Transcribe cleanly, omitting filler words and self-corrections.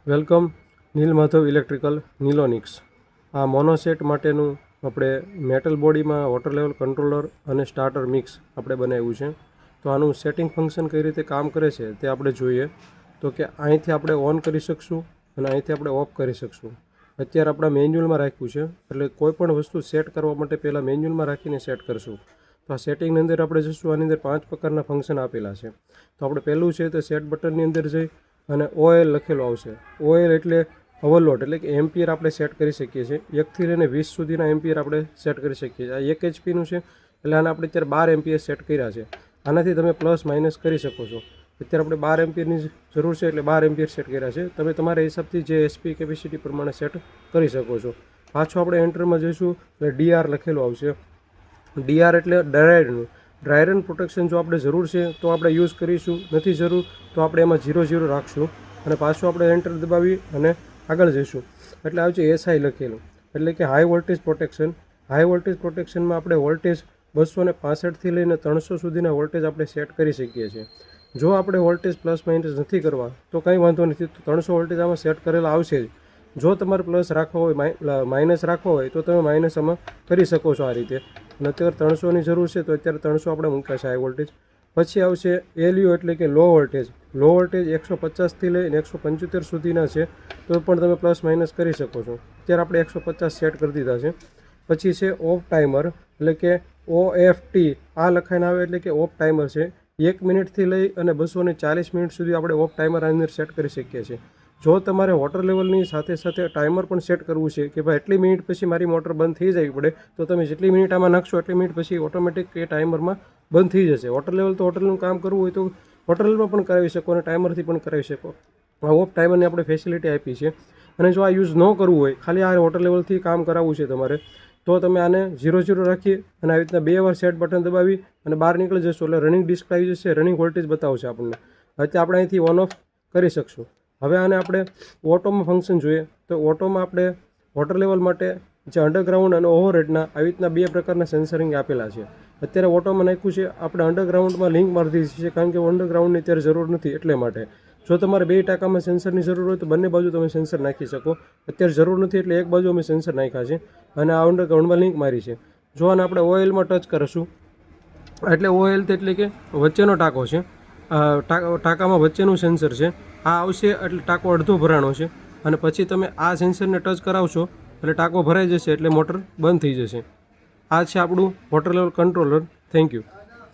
Welcome નીલ Madhav electrical નીલોનિક્સ. આ મોનોસેટ માટેનું આપણે મેટલ બોડીમાં વોટર લેવલ કંટ્રોલર અને સ્ટાર્ટર મિક્સ આપણે બનાવ્યું છે. તો આનું સેટિંગ ફંક્શન કઈ રીતે કામ કરે છે તે આપણે જોઈએ. તો કે અહીંથી આપણે ઓન કરી શકશું અને અહીંથી આપણે ઓફ કરી શકશું. અત્યારે આપણા મેન્યુઅલમાં રાખ્યું છે, એટલે કોઈ પણ વસ્તુ સેટ કરવા માટે પહેલાં મેન્યુઅલમાં રાખીને સેટ કરશું. તો આ સેટિંગની અંદર આપણે જઈશું. આની અંદર 5 પ્રકારના ફંક્શન આપેલા છે. તો આપણે પહેલું છે તો સેટ બટનની અંદર જઈ અને OL લખેલું આવશે. OL એટલે ઓવરલોડ, એટલે કે એમ્પિયર આપણે સેટ કરી શકીએ છીએ. 1 થી લઈને 20 સુધીના એમ્પિયર આપણે સેટ કરી શકીએ છીએ. આ 1 HPનું છે, એટલે આને આપણે અત્યારે 12 એમ્પિયર સેટ કર્યા છે. આનાથી તમે પ્લસ માઇનસ કરી શકો છો. અત્યારે આપણે 12 એમ્પિયરની જરૂર છે, એટલે 12 એમ્પિયર સેટ કર્યા છે. તમે તમારા હિસાબથી જે SP કેપેસિટી પ્રમાણે સેટ કરી શકો છો. પાછું આપણે એન્ટરમાં જઈશું એટલે DR લખેલું આવશે. DR એટલે ડ્રાય રન પ્રોટેક્શન. જો આપણે જરૂર છે તો આપણે યુઝ કરીશું, નથી જરૂર તો આપણે એમાં 0 રાખશું અને પાછું આપણે એન્ટર દબાવી અને આગળ જઈશું. એટલે આવશે SI લખેલું, એટલે કે high voltage protection. High voltage પ્રોટેક્શનમાં આપણે વોલ્ટેજ 265થી લઈને 300 સુધીના વોલ્ટેજ આપણે સેટ કરી શકીએ છીએ. જો આપણે વોલ્ટેજ પ્લસ માઇનસ નથી કરવા તો કંઈ વાંધો નથી, તો 300 વોલ્ટેજ આમાં સેટ કરેલા આવશે જ. જો તમારે પ્લસ રાખવો હોય, માઇનસ રાખવો હોય તો તમે માઇનસ આમાં કરી શકો છો આ રીતે. અને અત્યારે 300ની જરૂર છે તો અત્યારે 300 આપણે મૂક્યા છે હાઈ વોલ્ટેજ. પછી આવશે LU, એટલે કે લો વોલ્ટેજ. લો વોલ્ટેજ 150થી લઈને 175 સુધીના છે, તો પણ તમે પ્લસ માઇનસ કરી શકો છો. અત્યારે આપણે 150 સેટ કરી દીધા છે. પછી છે ઓફ ટાઈમર, એટલે કે OFT. આ લખાઈને આવે એટલે કે ઓફ ટાઈમર છે. 1 મિનિટથી લઈ અને 240 મિનિટ સુધી આપણે ઓફ ટાઈમર આની અંદર સેટ કરી શકીએ છીએ. જો તમારે વોટર લેવલની સાથે સાથે ટાઈમર પણ સેટ કરવું છે કે ભાઈ એટલી મિનિટ પછી મારી મોટર બંધ થઈ જવી પડે, તો તમે જેટલી મિનિટ આમાં નાખશો એટલી મિનિટ પછી ઓટોમેટિક એ ટાઈમરમાં બંધ થઈ જશે. વોટર લેવલ તો હોટલનું કામ કરવું હોય તો વોટર લેવલમાં પણ કરાવી શકો અને ટાઈમરથી પણ કરાવી શકો. આ ઓફ ટાઈમરની આપણે ફેસિલિટી આપી છે. અને જો આ યુઝ ન કરવું હોય, ખાલી આ વોટર લેવલથી કામ કરાવવું છે તમારે, તો તમે આને 0 રાખી અને આવી રીતના 2 વાર સેટ બટન દબાવી અને બહાર નીકળી જશો એટલે રનિંગ ડિસ્પ્લે આવી જશે, રનિંગ વોલ્ટેજ બતાવશે આપણને. અત્યારે આપણે અહીંથી ઓન ઓફ કરી શકશું. હવે આને આપણે ઓટોમાં ફંક્શન જોઈએ. તો ઓટોમાં આપણે વોટર લેવલ માટે જે અંડરગ્રાઉન્ડ અને ઓવરહેડના આવી રીતના 2 પ્રકારના સેન્સરિંગ આપેલા છે. અત્યારે ઓટોમાં નાખ્યું છે, આપણે અંડરગ્રાઉન્ડમાં લિંક મારી દીધી છે, કારણ કે અંડરગ્રાઉન્ડની અત્યારે જરૂર નથી એટલે માટે. જો તમારે 2 ટાંકામાં સેન્સરની જરૂર હોય તો બંને બાજુ તમે સેન્સર નાખી શકો. અત્યારે જરૂર નથી એટલે એક બાજુ અમે સેન્સર નાખ્યા છે અને આ અંડરગ્રાઉન્ડમાં લિંક મારી છે. જો આને આપણે OLમાં ટચ કરીશું એટલે OL એટલે કે વચ્ચેનો ટાંકો છે. ટાંકામાં વચ્ચેનું સેન્સર છે. આ આવશે એટલે ટાંકો અડધો ભરાણો છે અને પછી તમે આ સેન્સરને ટચ કરાવશો એટલે ટાંકો ભરાઈ જશે, એટલે મોટર બંધ થઈ જશે. આ છે આપણું water level controller. Thank you.